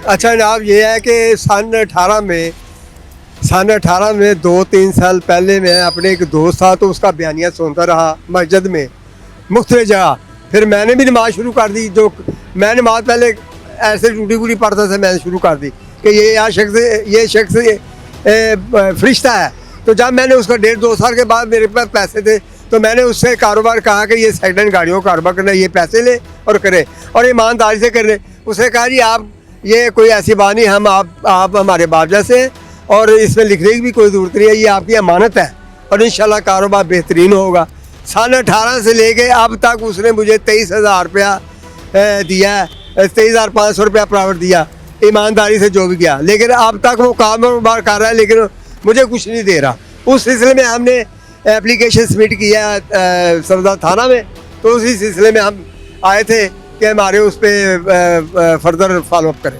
अच्छा जनाब, ये है कि सन 18 में 2-3 साल पहले मैं अपने एक दोस्त था तो उसका बयानिया सुनता रहा मस्जिद में मुख्तलिफ जगह। फिर मैंने भी नमाज शुरू कर दी। जो मैं नमाज पहले ऐसे टूटी फूटी पढ़ता था, मैंने शुरू कर दी कि ये शख्स फरिश्ता है। तो जब मैंने उसका 1.5-2 साल के बाद मेरे पास पैसे थे तो मैंने उससे कारोबार कहा कि ये सेकंड हैंड गाड़ियों का कारोबार करना, ये पैसे ले और करे और ईमानदारी से करे। उसने कहा जी आप ये कोई ऐसी बात नहीं, आप हमारे बाप जैसे हैं और इसमें लिखने की भी कोई ज़रूरत नहीं है, ये आपकी अमानत है और इंशाल्लाह कारोबार बेहतरीन होगा। सन 18 से लेके अब तक उसने मुझे 23,000 रुपया दिया है, 23,500 रुपया प्राइवेट दिया, ईमानदारी से जो भी किया। लेकिन अब तक वो कारोबार कर रहा है लेकिन मुझे कुछ नहीं दे रहा। उस सिलसिले में हमने एप्लीकेशन सबमिट किया सफदर थाना में, तो उसी सिलसिले में हम आए थे कि हमारे उस पर फर्दर फॉलोअप करें।